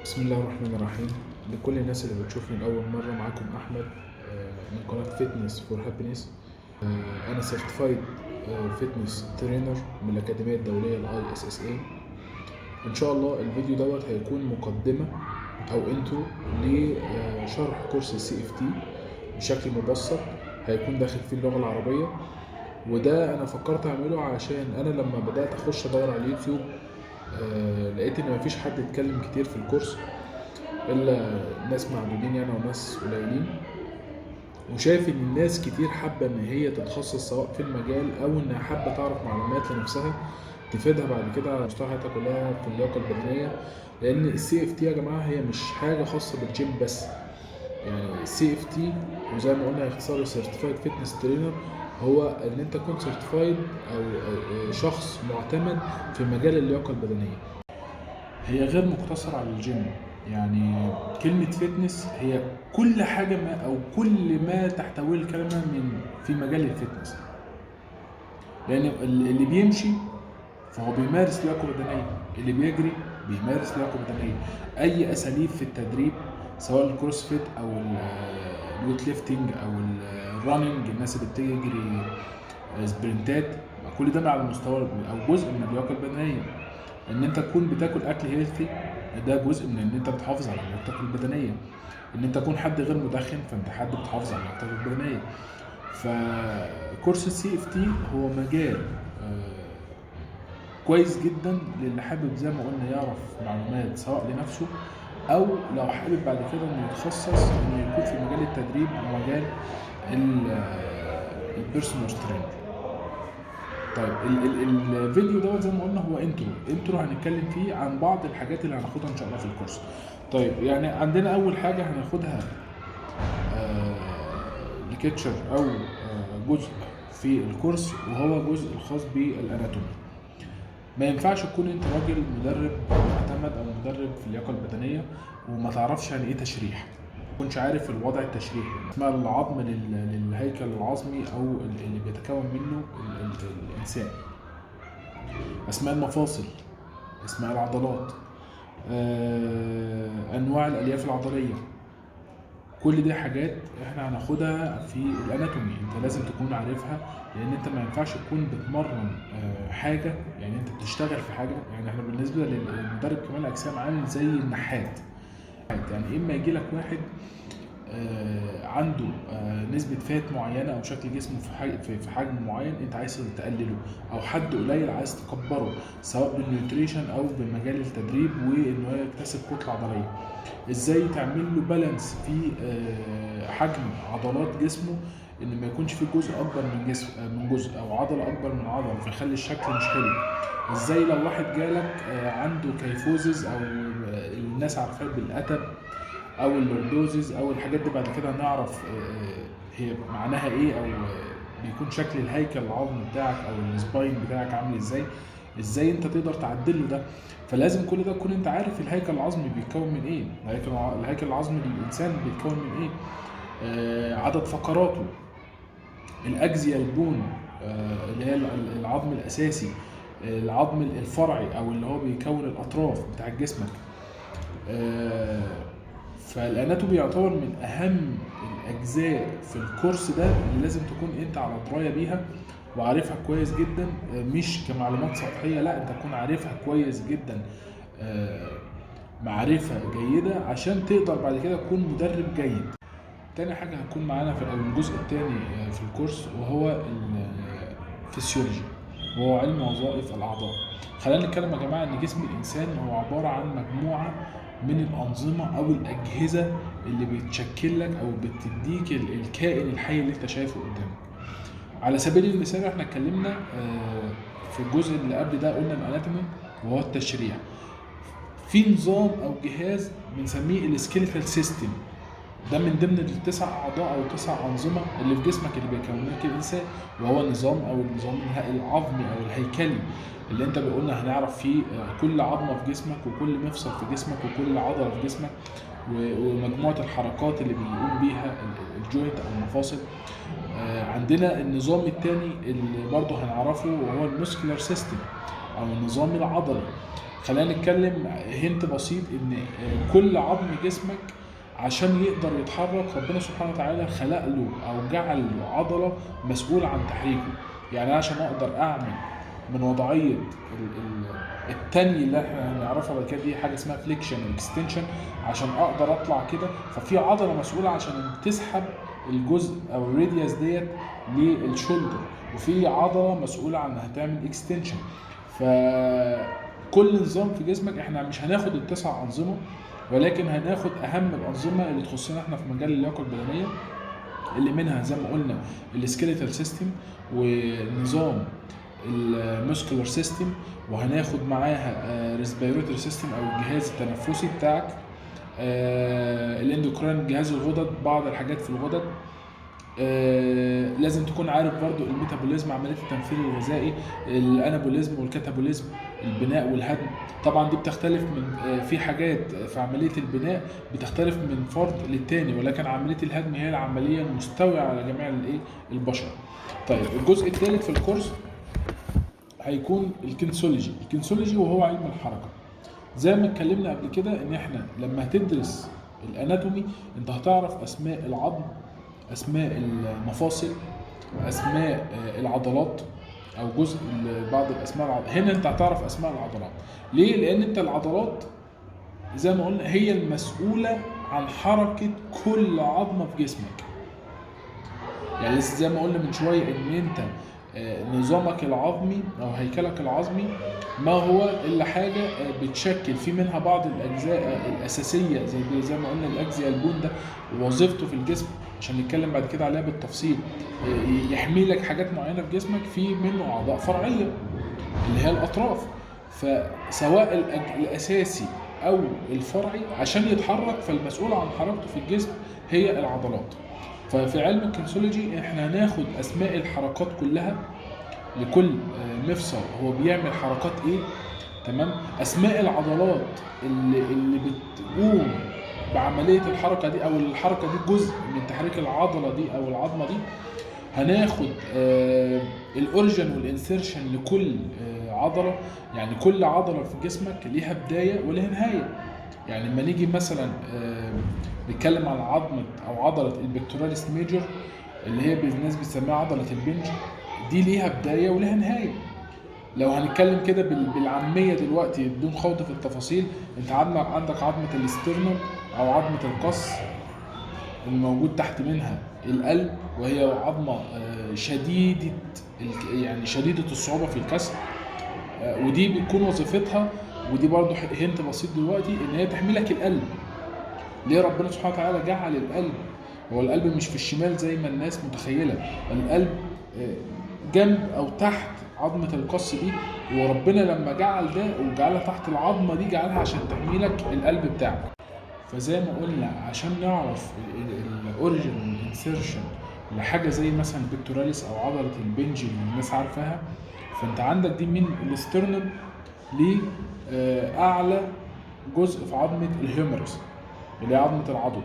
بسم الله الرحمن الرحيم. لكل الناس اللي بتشوفني لأول مرة، معاكم أحمد من قناة فيتنس فور هابينس. أنا سيرتيفايد فيتنس ترينر من الأكاديمية الدولية ISSA. إن شاء الله الفيديو دوت هيكون مقدمة أو انترو لشرح كورس CFT بشكل مبسط، هيكون داخل فيه اللغة العربية. وده أنا فكرت أعمله عشان أنا لما بدأت أخش أدور على اليوتيوب لقيت إن مفيش حد يتكلم كتير في الكورس إلا ناس معدودين يعني وناس قليلين، وشايف إن الناس كتير حابة إن هي تتخصص سواء في المجال أو إنها حابة تعرف معلومات لنفسها تفيدها بعد كده على مستوى حياتها كلها في اللياقة البدنية. لأن CFT يا جماعة هي مش حاجة خاصة بالجيم بس، يعني CFT وزي ما قلنا اختصار سيرتيفايد فيتنس ترينر هو ان انت تكون سيرتيفايد او شخص معتمد في مجال اللياقه البدنيه. هي غير مقتصره على الجيم، يعني كلمه فيتنس هي كل حاجه ما او كل ما تحتويه الكلمه من في مجال الفيتنس، لان اللي بيمشي فهو بيمارس لياقه بدنيه، اللي بيجري بيمارس لياقه بدنيه. اي اساليب في التدريب سواء الكروسفيت او الويت ليفتنج او الراننج، الناس اللي بتجري سبرنتات، كل ده على مستوى او جزء من اللياقه البدنيه. ان انت تكون بتاكل اكل هيلثي ده جزء من ان انت بتحافظ على لياقتك البدنيه. ان انت تكون حد غير مدخن فانت حد بتحافظ على لياقتك البدنيه. فكورس CFT هو مجال كويس جدا للي حابب زي ما قلنا يعرف معلومات سواء لنفسه او لو حابب بعد كده انه يتخصص انه يكون في مجال التدريب ومجال البيرسونال ترينر. طيب الفيديو دوت زي ما قلنا هو انترو هنتكلم فيه عن بعض الحاجات اللي هناخدها ان شاء الله في الكورس. طيب يعني عندنا اول حاجه هناخدها ليكتشر او جزء في الكورس، وهو جزء الخاص بالاناتومي. ما ينفعش تكون انت راجل مدرب معتمد او مدرب في اللياقه البدنيه وما تعرفش يعني ايه تشريح، ما تكونش عارف الوضع التشريحي. اسمها العظم للهيكل العظمي او اللي بيتكون منه الانسان، اسماء المفاصل، اسماء العضلات، انواع الالياف العضليه. كل دي حاجات احنا هناخدها في الاناتومي، انت لازم تكون عارفها، لان انت ما ينفعش تكون بتمرن حاجه، يعني انت بتشتغل في حاجه. يعني احنا بالنسبه للمدرب كمال الاجسام عامل زي النحات، يعني اما يجي لك واحد عنده نسبة فات معينة أو شكل جسمه في حجم معين أنت عايز تقلله، أو حد قليل عايز تكبره سواء بالنيوتريشن أو بمجال التدريب وإنه يكتسب كتلة عضلية. إزاي تعمل له بالانس في حجم عضلات جسمه، إن ما يكونش فيه جزء أكبر من جزء أو عضلة أكبر من عضلة فيخلي الشكل مش حلو. إزاي لو واحد جالك عنده كيفوزز أو الناس عارفاه بالأتب او اللوردوزز او الحاجات دي، بعد كده هنعرف هي معناها ايه، او بيكون شكل الهيكل العظمي بتاعك او السباين بتاعك عامل ازاي انت تقدر تعدله ده. فلازم كل ده تكون انت عارف الهيكل العظمي بيتكون من ايه، الهيكل العظمي للانسان بيتكون من ايه، عدد فقراته، الاجزية البون اللي هي العظم الاساسي، العظم الفرعي او اللي هو بيكون الاطراف بتاع جسمك. فالاناتومي يعتبر من اهم الاجزاء في الكورس ده اللي لازم تكون انت على درايه بيها وعارفها كويس جدا، مش كمعلومات سطحيه، لا انت تكون عارفها كويس جدا معرفه جيده عشان تقدر بعد كده تكون مدرب جيد. تاني حاجه هتكون معانا في الجزء الثاني في الكورس وهو الفسيولوجي، وهو علم وظائف الاعضاء. خلينا نتكلم يا جماعه ان جسم الانسان هو عباره عن مجموعه من الأنظمة أو الأجهزة اللي بتشكل لك أو بتديك الكائن الحي اللي أنت شايفه قدامك. على سبيل المثال احنا اتكلمنا في الجزء اللي قبل ده قلنا الاناتومي وهو التشريح. في نظام أو جهاز بنسميه السكيلتال سيستم، ده من ضمن التسع أعضاء أو التسع أنظمة اللي في جسمك اللي بيكون لك الإنسان، وهو النظام أو النظام العظمي أو الهيكلي اللي انت قلنا هنعرف فيه كل عظمه في جسمك وكل مفصل في جسمك وكل عضله في جسمك ومجموعه الحركات اللي بيقوم بيها الجوينت او المفاصل. عندنا النظام الثاني اللي برضه هنعرفه وهو المسكولار سيستم او النظام العضلي. خلينا نتكلم هنت بسيط ان كل عظم جسمك عشان يقدر يتحرك ربنا سبحانه وتعالى خلق له او جعل له عضله مسؤوله عن تحريكه. يعني عشان اقدر اعمل من وضعيه التاني اللي احنا هنعرفها بعد كده، دي حاجه اسمها فليكشن واكستنشن، عشان اقدر اطلع كده ففي عضله مسؤوله عشان تسحب الجزء او الراديوس ديت للشولدر، وفي عضله مسؤوله عن انها تعمل اكستنشن. فكل نظام في جسمك احنا مش هناخد التسع انظمه، ولكن هناخد اهم الانظمه اللي تخصنا احنا في مجال اللياقه البدنيه، اللي منها زي ما قلنا السكيليتال سيستم ونظام المسكولار سيستم، وهناخد معاها ريسبيراتوري سيستم او الجهاز التنفسي بتاعك، الاندوكراين جهاز الغدد، بعض الحاجات في الغدد. لازم تكون عارف برضو الميتابوليزم عمليه التمثيل الغذائي، الانابوليزم والكاتابوليزم، البناء والهدم. طبعا دي بتختلف من في حاجات في عمليه البناء بتختلف من فرد للتاني، ولكن عمليه الهدم هي العمليه المستويه على جميع البشر. طيب الجزء الثالث في الكورس هيكون الكنسولوجي وهو علم الحركه. زي ما اتكلمنا قبل كده ان احنا لما هتدرس الاناتومي انت هتعرف اسماء العظم، اسماء المفاصل، اسماء العضلات او جزء بعض الاسماء هنا انت هتعرف اسماء العضلات. ليه؟ لان انت العضلات زي ما قلنا هي المسؤوله عن حركه كل عظمه في جسمك. يعني لسه زي ما قلنا من شويه ان انت نظامك العظمي او هيكلك العظمي ما هو الا حاجه بتشكل في منها بعض الاجزاء الاساسيه زي ما قلنا الاجزاء البون ده ووظيفته في الجسم عشان نتكلم بعد كده عليها بالتفصيل، يحمي لك حاجات معينه في جسمك. في منه اعضاء فرعيه اللي هي الاطراف، فسواء الاساسي او الفرعي عشان يتحرك فالمسؤول عن حركته في الجسم هي العضلات. ففي علم الكنسولوجي احنا هناخد اسماء الحركات كلها لكل مفصل هو بيعمل حركات ايه، تمام؟ اسماء العضلات اللي بتقوم بعمليه الحركه دي او الحركه دي جزء من تحريك العضله دي او العظمه دي. هناخد الاوريجن والانسيرشن لكل عضله، يعني كل عضله في جسمك ليها بدايه وليها نهايه. يعني لما نيجي مثلا نتكلم عن عظمه او عضله البكتوراليس ميجور اللي هي الناس بتسميها عضله البنج، دي ليها بدايه وليها نهايه. لو هنتكلم كده بالعاميه دلوقتي بدون خوض في التفاصيل، انت عندك عظمه الاسترنال او عظمه القص الموجود تحت منها القلب، وهي عظمه شديده يعني شديده الصعوبه في الكسر، ودي بتكون وظيفتها، ودي برضو هنت بسيط دلوقتي، ان هي تحمي لك القلب. ليه ربنا سبحانه وتعالى جعل القلب؟ هو القلب مش في الشمال زي ما الناس متخيله، القلب جنب او تحت عظمه القص دي، وربنا لما جعل ده وجعلها تحت العظمه دي جعلها عشان تحمي لك القلب بتاعك. فزي ما قلنا عشان نعرف الاوريجن والانسيرشن لحاجه زي مثلا البكتوراليس او عضله البنج اللي الناس عارفاها، فانت عندك دي من الاسترنم لاعلى جزء في عظمه الهيومرس اللي هي عظمه العضد.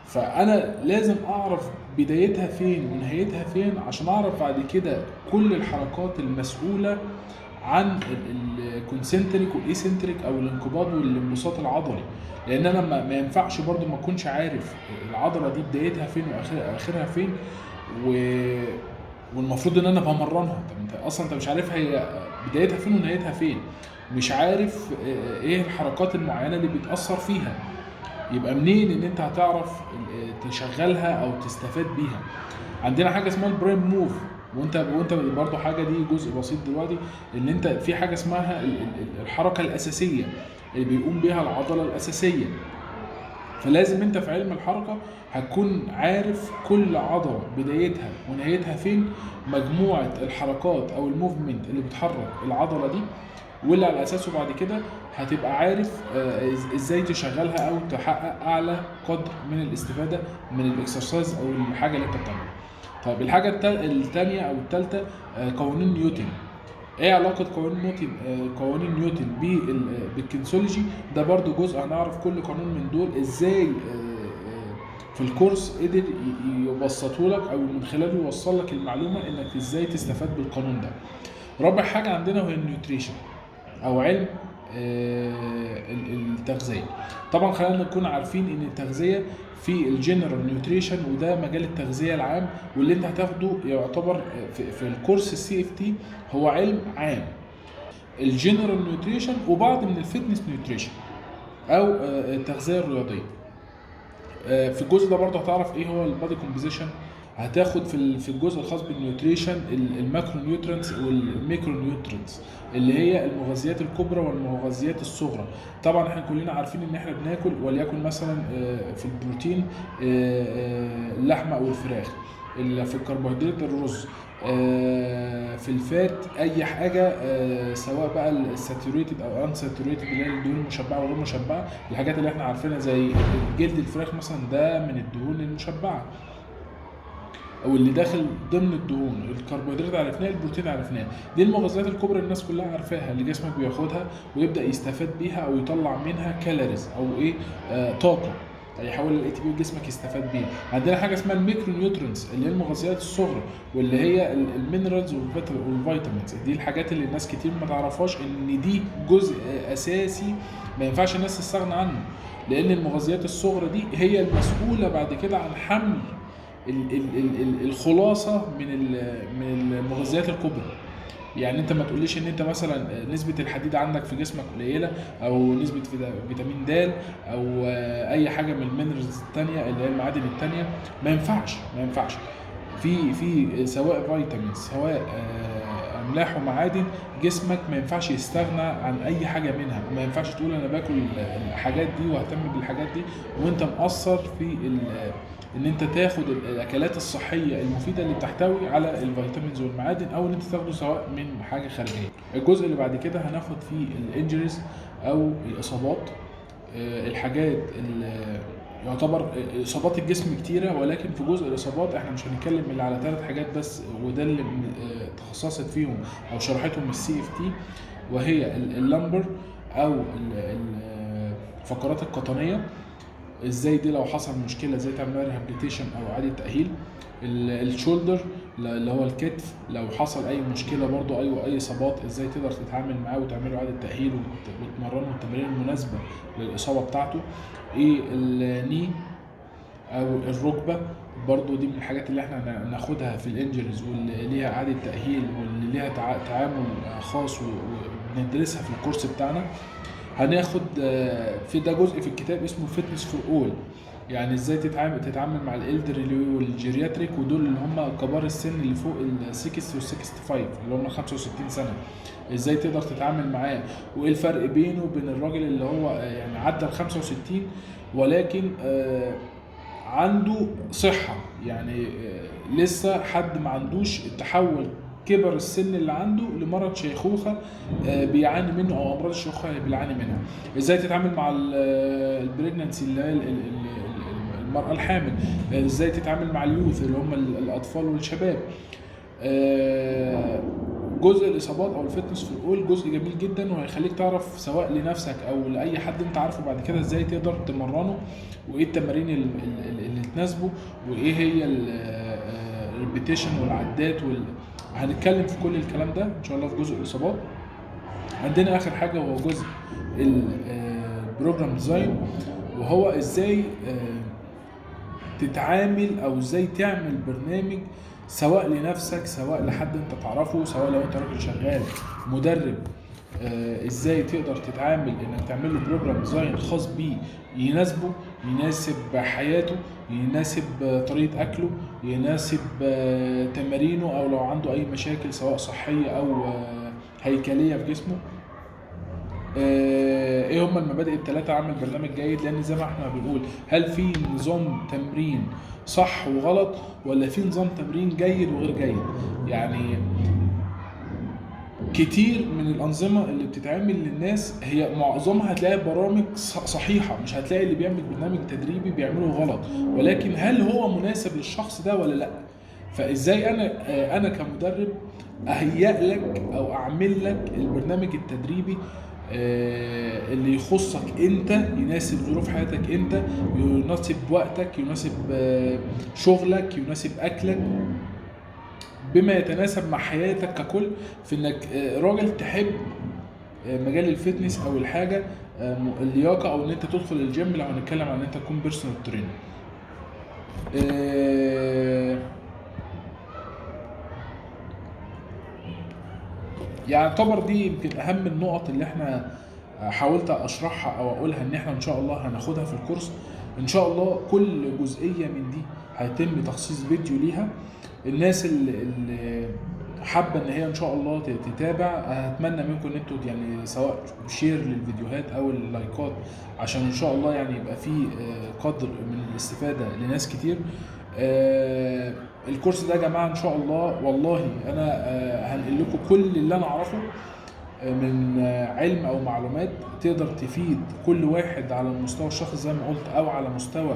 فانا لازم اعرف بدايتها فين ونهايتها فين عشان اعرف بعد كده كل الحركات المسؤوله عن الكونسنتريك والايسنتريك او الانقباض والانبساط العضلي. لان انا ما ينفعش برضو ما اكونش عارف العضله دي بدايتها فين واخرها فين، والمفروض ان انا بمرنها. طب انت اصلا مش عارف هي بدايتها فين ونهايتها فين، مش عارف ايه الحركات المعينه اللي بتاثر فيها، يبقى منين ان انت هتعرف تشغلها او تستفاد بيها؟ عندنا حاجه اسمها البرايم موف، وانت برضو حاجه دي جزء بسيط دلوقتي، ان انت في حاجه اسمها الحركه الاساسيه اللي بيقوم بيها العضله الاساسيه. فلازم انت في علم الحركه هتكون عارف كل عضله بدايتها ونهايتها فين، مجموعه الحركات او الموفمنت اللي بتحرك العضله دي، واللي على اساسه بعد كده هتبقى عارف ازاي تشغلها او تحقق اعلى قدر من الاستفاده من الاكسرسايز او الحاجه اللي انت بتعملها. طيب الحاجه الثانيه او الثالثه قوانين نيوتن. ايه علاقه قوانين نيوتن بالكنسولوجي؟ ده برضو جزء هنعرف كل قانون من دول ازاي في الكورس قدر يبسطه لك او من خلاله يوصل لك المعلومه انك ازاي تستفاد بالقانون ده. رابع حاجه عندنا هو النيوتريشن او علم التغذيه. طبعا خلينا نكون عارفين ان التغذيه في الجنرال نيوتريشن، وده مجال التغذيه العام، واللي انت هتاخده يعتبر في الكورس السي اف تي هو علم عام، الجنرال نيوتريشن وبعض من الفتنس نيوتريشن او التغذيه الرياضيه. في الجزء ده برضه هتعرف ايه هو البادي كومبوزيشن، هتاخد في الجزء الخاص بالنيوتريشن الماكرو نيوترينتس والميكرو نيوترينتس اللي هي المغذيات الكبرى والمغذيات الصغرى. طبعا احنا كلنا عارفين ان احنا بناكل وليكن مثلا في البروتين اللحمه او الفراخ، في الكربوهيدرات الرز، في الفات اي حاجه، سواء بقى الساتوريتد او ان ساتوريتد اللي هي الدهون المشبعه وغير مشبعه، الحاجات اللي احنا عارفينها زي جلد الفراخ مثلا ده من الدهون المشبعه او اللي داخل ضمن الدهون. الكربوهيدرات عرفناها، البروتين عرفناه، دي المغذيات الكبرى اللي الناس كلها عارفاها اللي جسمك بياخدها ويبدا يستفاد بيها او يطلع منها كالوريز او ايه طاقه، يحول الاي تي بي جسمك يستفاد بيها. عندنا حاجه اسمها الميكرو نيوترينتس اللي هي المغذيات الصغرى واللي هي المينرالز والفيتامينز. دي الحاجات اللي الناس كتير ما تعرفهاش ان دي جزء اساسي ما ينفعش الناس تستغنى عنه، لان المغذيات الصغرى دي هي المسؤوله بعد كده عن حمل الخلاصه من المغذيات الكبرى. يعني انت ما تقوليش ان انت مثلا نسبه الحديد عندك في جسمك قليله او نسبه فيتامين د او اي حاجه من المينرالز الثانيه اللي هي المعادن الثانيه، ما ينفعش في سواء فيتامين سواء املاح ومعادن، جسمك ما ينفعش يستغنى عن اي حاجه منها. ما ينفعش تقول انا باكل الحاجات دي واهتم بالحاجات دي وانت مقصر في ان انت تاخد الاكلات الصحيه المفيده اللي بتحتوي على الفيتامينز والمعادن، او ان انت تاخده سواء من حاجه خارجيه. الجزء اللي بعد كده هناخد فيه الانجريز او الاصابات، الحاجات اللي يعتبر اصابات الجسم كتيره، ولكن في جزء الاصابات احنا مش هنتكلم الا على 3 حاجات بس، وده اللي تخصصت فيهم او شرحتهم السي اف تي، وهي اللمبر او الفقرات القطنيه، ازاي دي لو حصل مشكله ازاي تعمل لها ريهابيليتيشن او اعاده تاهيل. الشولدر اللي هو الكتف لو حصل اي مشكله برضو اي اصابات ازاي تقدر تتعامل معاه وتعمل له اعاده تاهيل وتمرنه التمارين المناسبه للاصابه بتاعته. ايه الني او الركبه برضو دي من الحاجات اللي احنا ناخدها في الانجريز واللي ليها اعاده تاهيل واللي ليها تعامل خاص وبندرسها في الكورس بتاعنا. هناخد في ده جزء في الكتاب اسمه فيتنس فور اول، يعني ازاي تتعامل مع الالدرلي والجيرياتريك، ودول اللي هم كبار السن اللي فوق ال 60 وال 65 اللي هم 65 سنه، ازاي تقدر تتعامل معاه، وايه الفرق بينه وبين الراجل اللي هو يعني عدى ال 65 ولكن عنده صحه، يعني لسه حد ما عندوش التحول كبر السن اللي عنده لمرض شيخوخه بيعاني منه او امراض الشيخوخه اللي بيعاني منها. ازاي تتعامل مع البريجنانسي اللي هي المراه الحامل، ازاي تتعامل مع اليوث اللي هم الاطفال والشباب. جزء الاصابات او الفتنس في الاول جزء جميل جدا، وهيخليك تعرف سواء لنفسك او لاي حد انت عارفه بعد كده ازاي تقدر تمرنه، وايه التمارين اللي تناسبه، وايه هي الريبيتيشن والعدات هنتكلم في كل الكلام ده ان شاء الله في جزء الاصابات. عندنا اخر حاجه وهو جزء البروجرام ديزاين، وهو ازاي تتعامل او ازاي تعمل برنامج سواء لنفسك سواء لحد انت تعرفه، سواء لو انت راجل شغال مدرب، ازاي تقدر تتعامل انك تعمل له بروجرام ديزاين خاص بيه يناسبه، يناسب حياته، يناسب طريقه اكله، يناسب تمارينه، او لو عنده اي مشاكل سواء صحيه او هيكليه في جسمه. ايه هم المبادئ الثلاثه عمل برنامج جيد، لان زي ما احنا بنقول هل في نظام تمرين صح وغلط ولا في نظام تمرين جيد وغير جيد. يعني كتير من الانظمه اللي بتتعمل للناس هي معظمها هتلاقي برامج صحيحه، مش هتلاقي اللي بيعمل برنامج تدريبي بيعمله غلط، ولكن هل هو مناسب للشخص ده ولا لا. فازاي انا كمدرب اهيئ لك او اعمل لك البرنامج التدريبي اللي يخصك انت، يناسب ظروف حياتك انت، يناسب وقتك، يناسب شغلك، يناسب اكلك، بما يتناسب مع حياتك ككل، في انك راجل تحب مجال الفتنس او الحاجه اللياقه، او ان انت تدخل الجيم لو هنتكلم عن ان انت تكون بيرسونال ترينر. يعتبر دي يمكن اهم النقط اللي احنا حاولت اشرحها او اقولها ان احنا ان شاء الله هناخدها في الكورس. ان شاء الله كل جزئيه من دي هيتم تخصيص فيديو ليها. الناس اللي حابه ان هي ان شاء الله تتابع، هتمنى منكم ان انتوا يعني سواء شير للفيديوهات او اللايكات، عشان ان شاء الله يعني يبقى في قدر من الاستفاده لناس كتير. الكورس ده يا جماعه ان شاء الله والله انا هنقل لكم كل اللي انا اعرفه من علم او معلومات تقدر تفيد كل واحد على المستوى الشخصي زي ما قلت، او على مستوى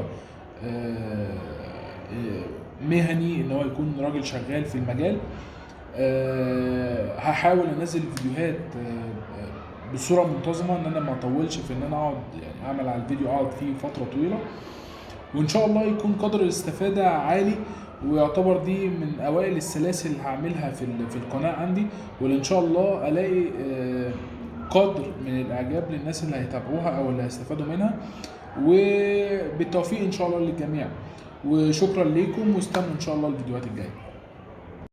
مهني ان هو يكون راجل شغال في المجال. هحاول انزل الفيديوهات بصوره منتظمه، ان انا ما اطولش في ان انا اقعد يعني اعمل على الفيديو اقعد فيه فتره طويله، وان شاء الله يكون قدر الاستفاده عالي، ويعتبر دي من اوائل السلاسل اللي هعملها في القناه عندي، واللي ان شاء الله الاقي قدر من الاعجاب للناس اللي هيتابعوها او اللي هيستفادوا منها، وبالتوفيق ان شاء الله للجميع. وشكرا ليكم، واستنوا ان شاء الله الفيديوهات الجايه.